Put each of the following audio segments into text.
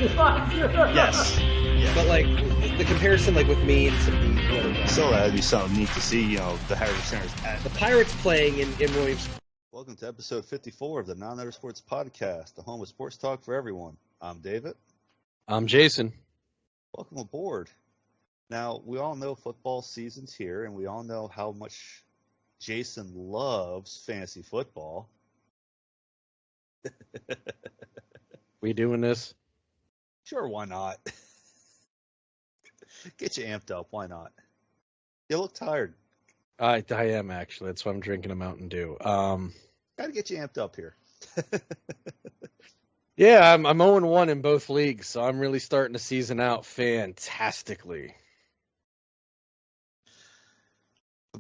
Yes. Yeah. But like the comparison, like with me and some of the other guys. So that'd be something neat to see, the Heritage Centers at. The Pirates playing in Williams. Welcome to episode 54 of the Non-Letter Sports Podcast, the home of sports talk for everyone. I'm David. I'm Jason. Welcome aboard. Now, we all know football season's here, and we all know how much Jason loves fantasy football. We doing this? Sure, why not? Get you amped up, why not? You look tired. I am actually. That's why I'm drinking a Mountain Dew. Gotta get you amped up here. Yeah, I'm 0-1 in both leagues, so I'm really starting the season out fantastically.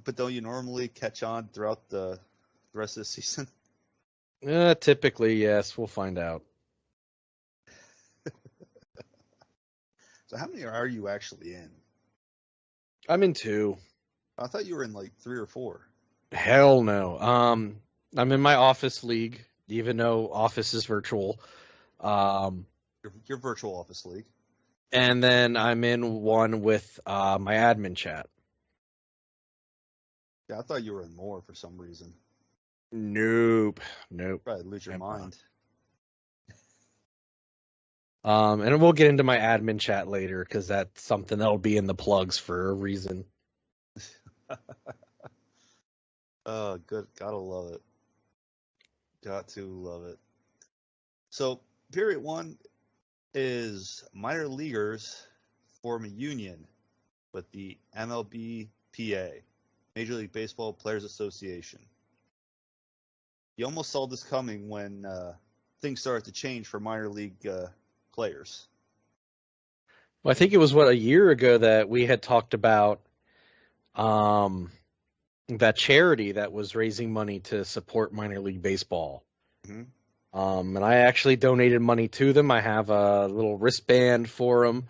But don't you normally catch on throughout the rest of the season? Typically, yes. We'll find out. So how many are you actually in? I'm in 2. I thought you were in like 3 or 4. Hell no. I'm in my office league, even though office is virtual. Your virtual office league. And then I'm in one with my admin chat. Yeah, I thought you were in more for some reason. Nope. Probably lose your mind. And we'll get into my admin chat later because that's something that'll be in the plugs for a reason. Oh, good. Gotta love it. Got to love it. So, period 1 is minor leaguers form a union with the MLBPA, Major League Baseball Players Association. You almost saw this coming when things started to change for minor league players. Well, I think it was, a year ago that we had talked about that charity that was raising money to support minor league baseball. Mm-hmm. And I actually donated money to them. I have a little wristband for them.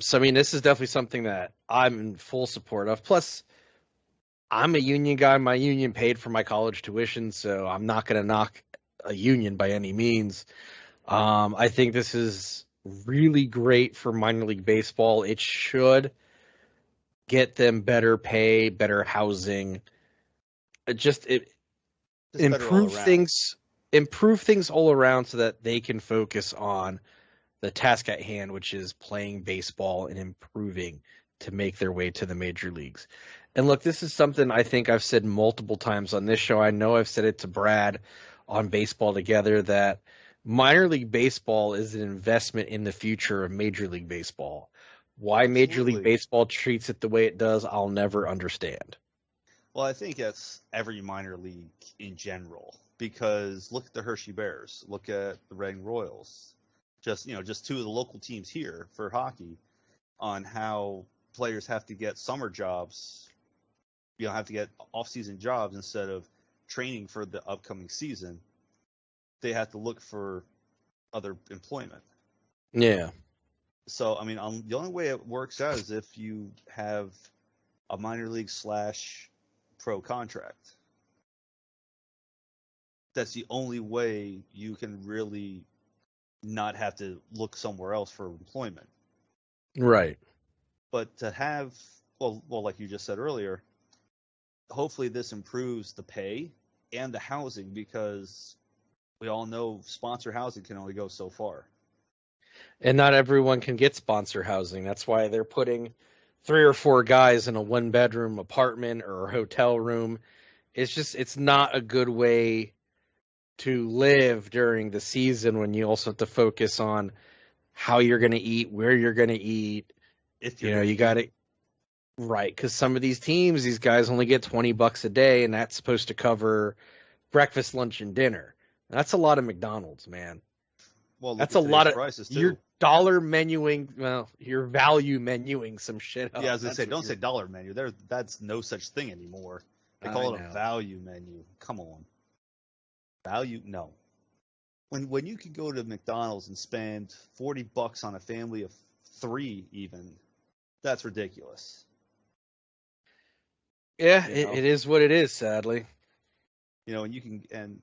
So, I mean, this is definitely something that I'm in full support of. Plus, I'm a union guy. My union paid for my college tuition, so I'm not going to knock a union by any means. I think this is really great for minor league baseball. It should get them better pay, better housing. Just improve things all around so that they can focus on the task at hand, which is playing baseball and improving to make their way to the major leagues. And look, this is something I think I've said multiple times on this show. I know I've said it to Brad on Baseball Together that minor league baseball is an investment in the future of Major League Baseball. Why Absolutely. Major League Baseball treats it the way it does, I'll never understand. Well, I think that's every minor league in general, because look at the Hershey Bears, look at the Reading Royals, just 2 of the local teams here for hockey, on how players have to get summer jobs, have to get off-season jobs instead of training for the upcoming season. They have to look for other employment. Yeah. So, I mean, the only way it works out is if you have a minor league / pro contract. That's the only way you can really not have to look somewhere else for employment. Right. But to have, well, like you just said earlier, hopefully this improves the pay and the housing, because we all know sponsor housing can only go so far. And not everyone can get sponsor housing. That's why they're putting 3 or 4 guys in a 1-bedroom apartment or a hotel room. It's not a good way to live during the season when you also have to focus on how you're going to eat, where you're going to eat. If you got to, right, because some of these teams, these guys only get $20 a day, and that's supposed to cover breakfast, lunch, and dinner. That's a lot of McDonald's, man. Well, that's a lot of prices too. You're dollar menuing. Well, you're value menuing some shit up. Yeah, I was gonna say, don't say dollar menu. That's no such thing anymore. They call it a value menu. Come on, value? No. When you can go to McDonald's and spend $40 on a family of 3, even, that's ridiculous. Yeah, it is what it is, sadly. And you can, and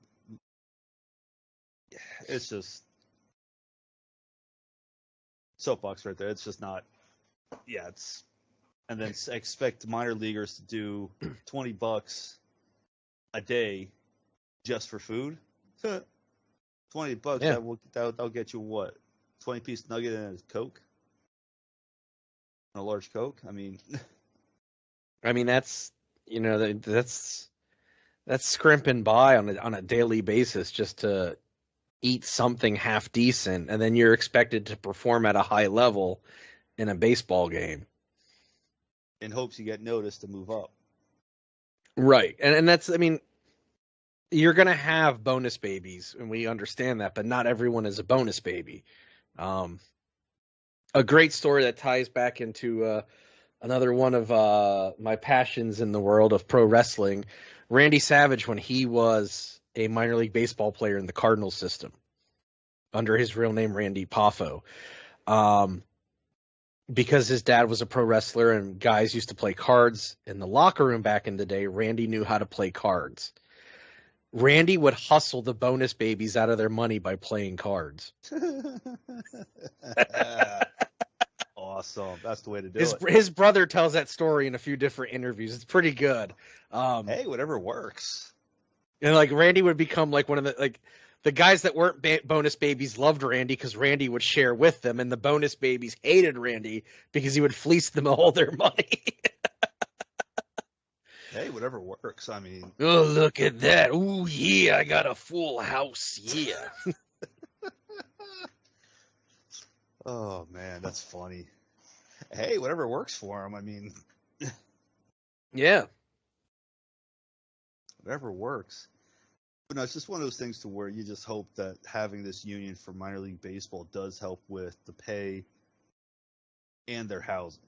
it's just, soapbox right there. It's just not. Yeah, it's and then expect minor leaguers to do $20 a day just for food. $20 Yeah. that'll get you what? 20-piece nugget and a Coke, and a large Coke. I mean, that's that's scrimping by on a daily basis just to eat something half decent, and then you're expected to perform at a high level in a baseball game. in hopes you get noticed to move up. Right. And that's, you're going to have bonus babies, and we understand that, but not everyone is a bonus baby. A great story that ties back into another one of my passions in the world of pro wrestling, Randy Savage, when he was a minor league baseball player in the Cardinals system, under his real name, Randy Poffo. Because his dad was a pro wrestler and guys used to play cards in the locker room back in the day, Randy knew how to play cards. Randy would hustle the bonus babies out of their money by playing cards. Awesome. That's the way to do it. His brother tells that story in a few different interviews. It's pretty good. Hey, whatever works. And Randy would become one of the guys that weren't bonus babies loved Randy because Randy would share with them, and the bonus babies hated Randy because he would fleece them all their money. Hey, whatever works. I mean, oh, look at that. Ooh, yeah, I got a full house. Yeah. Oh, man, that's funny. Hey, whatever works for him. I mean, yeah. Whatever works. But no, it's just one of those things to where you just hope that having this union for minor league baseball does help with the pay and their housing.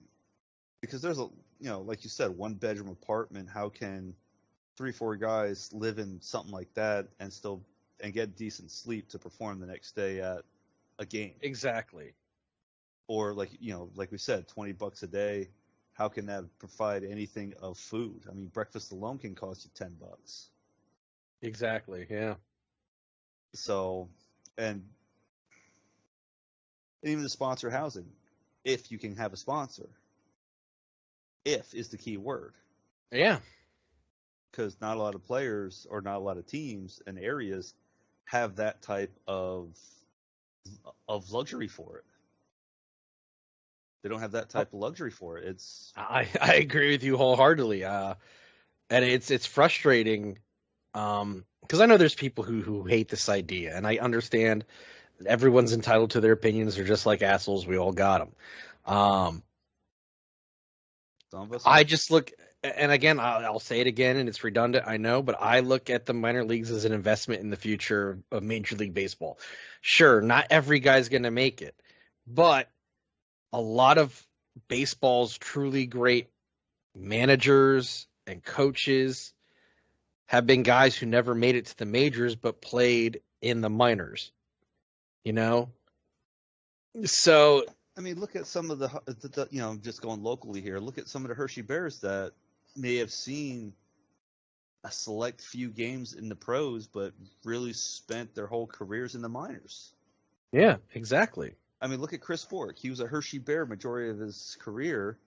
Because there's like you said, 1-bedroom apartment. How can 3-4 guys live in something like that and get decent sleep to perform the next day at a game? Exactly. Or like we said, $20 a day. How can that provide anything of food? I mean, breakfast alone can cost you $10. Exactly. Yeah. So, and even the sponsor housing, if you can have a sponsor. If is the key word. Yeah. Because not a lot of players or not a lot of teams and areas have that type of luxury for it. They don't have that type of luxury for it. I agree with you wholeheartedly. And it's frustrating because I know there's people who hate this idea, and I understand everyone's entitled to their opinions. They're just like assholes. We all got them. Some of us I just look, and again, I'll say it again, and it's redundant, I know, but I look at the minor leagues as an investment in the future of Major League Baseball. Sure, not every guy's going to make it, but a lot of baseball's truly great managers and coaches have been guys who never made it to the majors but played in the minors. So I mean, look at some of the just going locally here. Look at some of the Hershey Bears that may have seen a select few games in the pros, but really spent their whole careers in the minors. Yeah, exactly. I mean, look at Chris Fork. He was a Hershey Bear majority of his career,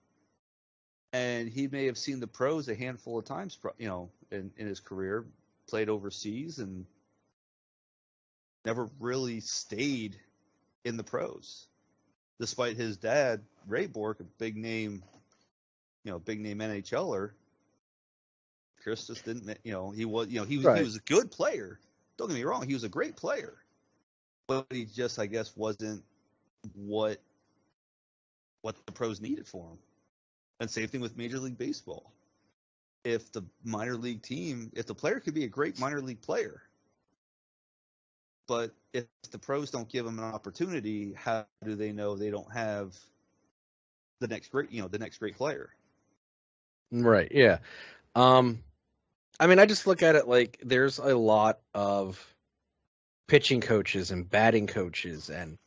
and he may have seen the pros a handful of times, in his career, played overseas, and never really stayed in the pros. Despite his dad, Ray Bork, a big name NHLer, Chris just didn't. He was a good player. Don't get me wrong, he was a great player, but he just, I guess, wasn't what the pros needed for him. And same thing with Major League Baseball. If the minor league team, if the player could be a great minor league player, but if the pros don't give them an opportunity, how do they know they don't have the next great player? Right. Yeah. I just look at it like there's a lot of pitching coaches and batting coaches and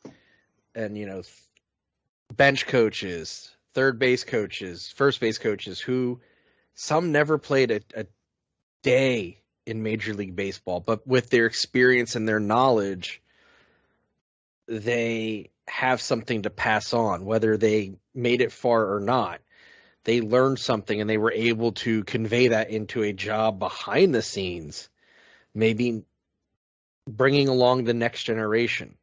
bench coaches, third base coaches, first base coaches who some never played a day in Major League Baseball, but with their experience and their knowledge, they have something to pass on, whether they made it far or not. They learned something and they were able to convey that into a job behind the scenes, maybe bringing along the next generation.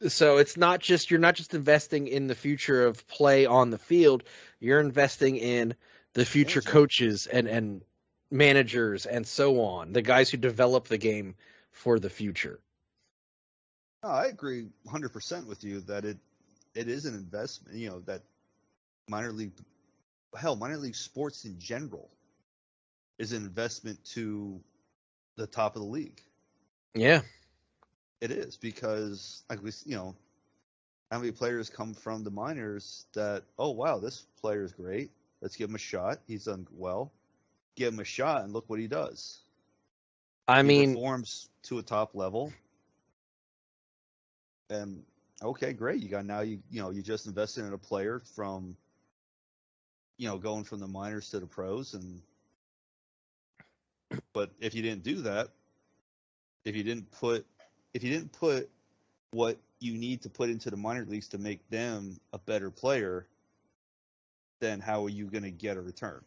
So it's not just, you're not just investing in the future of play on the field, you're investing in the future coaches and managers and so on, the guys who develop the game for the future. No, I agree 100% with you that it is an investment, that minor league sports in general is an investment to the top of the league. Yeah. It is, because how many players come from the minors that, oh wow, this player is great, let's give him a shot, he's done well, give him a shot, and look what he does. He performs to a top level, and okay, great, you just invested in a player from going from the minors to the pros, but if you didn't do that, if you didn't put what you need to put into the minor leagues to make them a better player, then how are you going to get a return?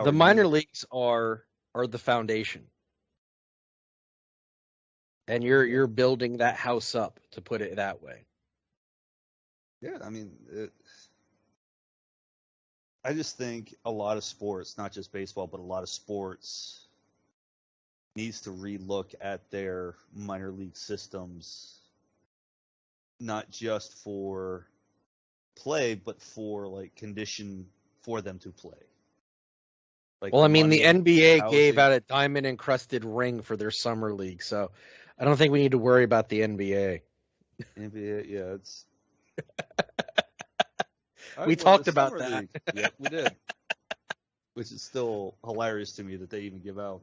The minor leagues are the foundation, and you're building that house up, to put it that way. Yeah, I mean, I just think a lot of sports, not just baseball, but a lot of sports, needs to relook at their minor league systems, not just for play, but for condition for them to play. Well, I mean, the NBA gave out a diamond encrusted ring for their summer league, so I don't think we need to worry about the NBA. NBA, yeah, it's. We talked about that. Yep, we did. Which is still hilarious to me that they even give out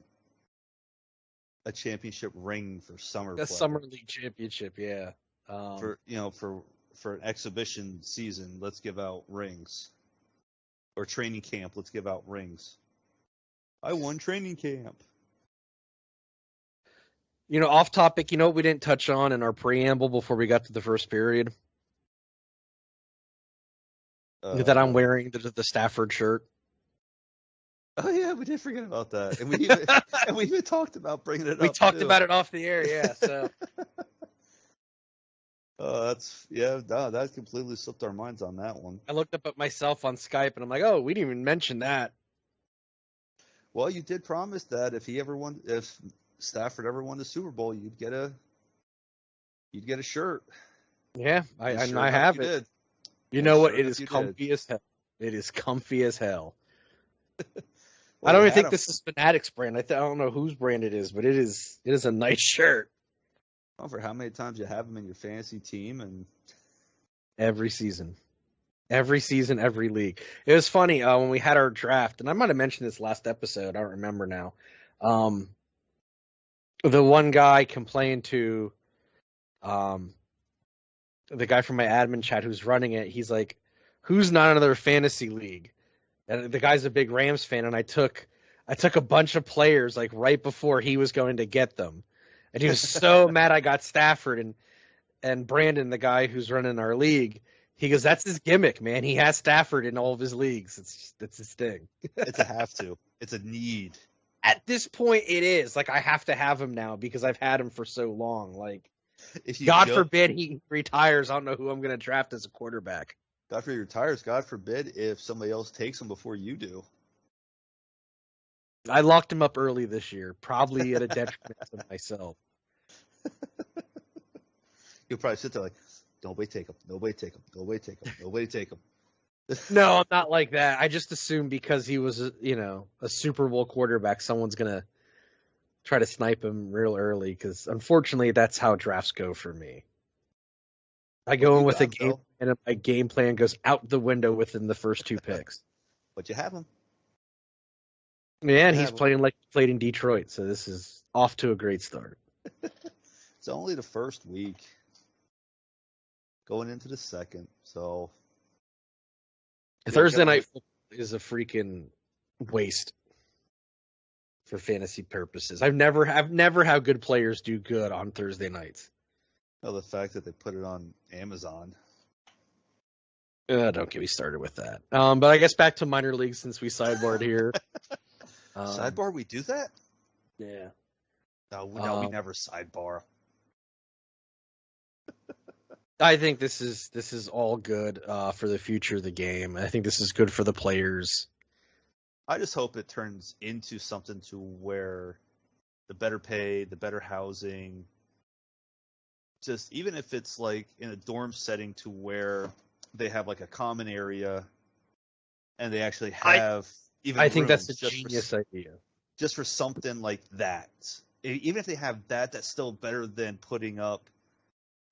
a championship ring for summer play. Summer league championship, yeah. For an exhibition season, let's give out rings. Or training camp, let's give out rings. I won training camp. Off topic, what we didn't touch on in our preamble before we got to the first period? That I'm wearing the Stafford shirt. Oh yeah, we did forget about that, and we even talked about bringing it up. We talked about it off the air, yeah. So. That completely slipped our minds on that one. I looked up at myself on Skype, and I'm like, oh, we didn't even mention that. Well, you did promise that if Stafford ever won the Super Bowl, you'd get a shirt. Yeah, I have it. Did. You know what? It is comfy as hell. It is comfy as hell. I don't even think this is Fanatics brand. I don't know whose brand it is, but it is a nice shirt. Well, for how many times you have them in your fantasy team, and every season, every league. It was funny when we had our draft, and I might have mentioned this last episode. I don't remember now. The one guy complained to the guy from my admin chat who's running it. He's like, "Who's not in another fantasy league?" And the guy's a big Rams fan, and I took a bunch of players right before he was going to get them. And he was so mad I got Stafford, and Brandon, the guy who's running our league, he goes, "That's his gimmick, man. He has Stafford in all of his leagues. It's his thing." It's a have to. It's a need. At this point, it is. I have to have him now because I've had him for so long. God forbid he retires, I don't know who I'm going to draft as a quarterback. God forbid he retires. God forbid if somebody else takes him before you do. I locked him up early this year, probably at a detriment to myself. You'll probably sit there nobody take him, nobody take him, nobody take him, nobody take him. No, I'm not like that. I just assumed because he was, a Super Bowl quarterback, someone's going to try to snipe him real early because, unfortunately, that's how drafts go for me. I go in with a game plan, and my game plan goes out the window within the first two picks. But you have him. Yeah, and he's playing like he played in Detroit, so this is off to a great start. It's only the first week. Going into the second, so Thursday night football is a freaking waste for fantasy purposes. I've never had good players do good on Thursday nights. Oh, the fact that they put it on Amazon. Don't get me started with that. But I guess back to minor leagues since we sideboard here. Sidebar, we do that? Yeah. No, we never sidebar. I think this is all good for the future of the game. I think this is good for the players. I just hope it turns into something to where the better pay, the better housing, just even if it's like in a dorm setting to where they have like a common area and they actually have I think that's a genius idea. Just for something like that. Even if they have that, that's still better than putting up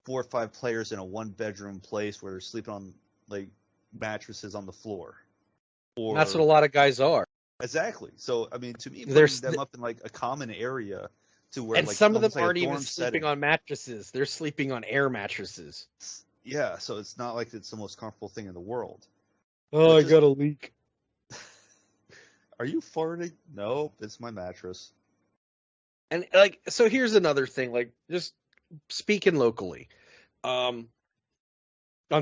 4 or 5 players in a 1-bedroom place where they're sleeping on like mattresses on the floor. Or that's what a lot of guys are. Exactly. So I mean, to me, putting them up in like a common area to where and like some of them like aren't even sleeping on mattresses; they're sleeping on air mattresses. Yeah, so it's not like it's the most comfortable thing in the world. Oh, I got a leak. Are you farting? No, it's my mattress. And like, so here's another thing. Like, just speaking locally, on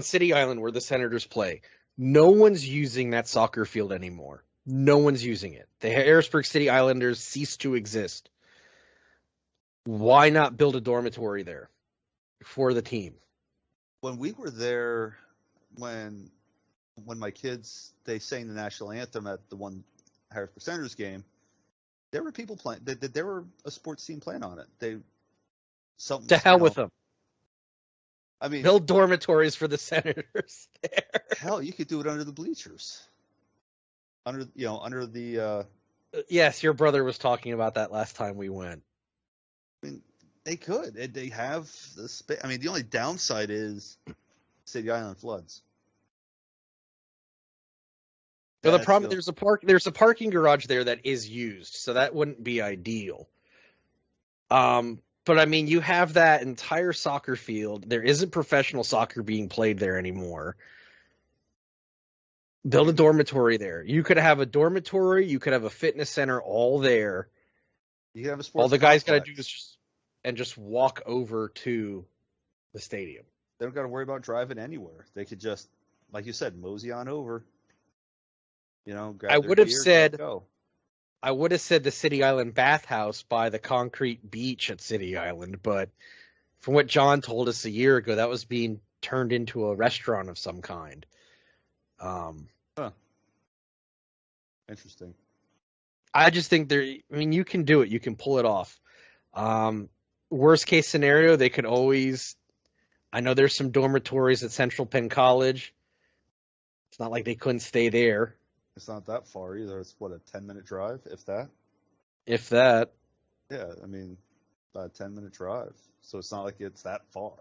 City Island where the Senators play, no one's using that soccer field anymore. No one's using it. The Harrisburg City Islanders cease to exist. Why not build a dormitory there for the team? When we were there, when my kids they sang the national anthem at the one Harrisburg Senators game, there were people playing. There were a sports team playing on it. To hell with them. I mean, build dormitories for the Senators there. Hell, you could do it under the bleachers. Under the. Yes, your brother was talking about that last time we went. I mean, they could. They have the space. I mean, the only downside is City Island floods. Well, the problem there's a parking garage there that is used, so that wouldn't be ideal. But I mean, you have that entire soccer field. There isn't professional soccer being played there anymore. Build a dormitory there. You could have a dormitory. You could have a fitness center all there. You could have a sports. All the guys got to do is just walk over to the stadium. They don't got to worry about driving anywhere. They could just, like you said, mosey on over. I would have said the City Island bathhouse by the concrete beach at City Island, but from what John told us a year ago, that was being turned into a restaurant of some kind. Interesting. I just think you can do it. You can pull it off. Worst case scenario, they could always. I know there's some dormitories at Central Penn College. It's not like they couldn't stay there. It's not that far either. It's what, a 10-minute drive, if that? If that. Yeah, I mean, about a 10-minute drive. So it's not like it's that far.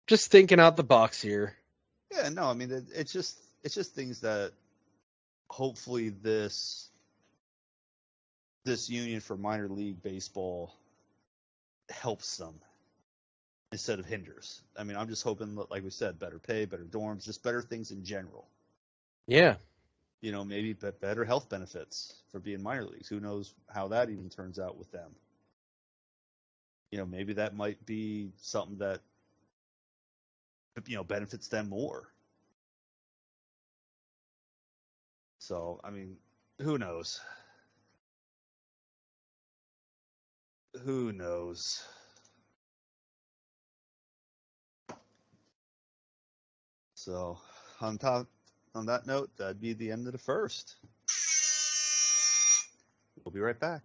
Just thinking out the box here. Yeah, no, I mean, it's just things that hopefully this union for minor league baseball helps them instead of hinders. I mean, I'm just hoping, like we said, better pay, better dorms, just better things in general. Yeah. Maybe better health benefits for being minor leagues. Who knows how that even turns out with them. Maybe that might be something that, benefits them more. So, I mean, who knows? Who knows? So, on that note, that'd be the end of the first. We'll be right back.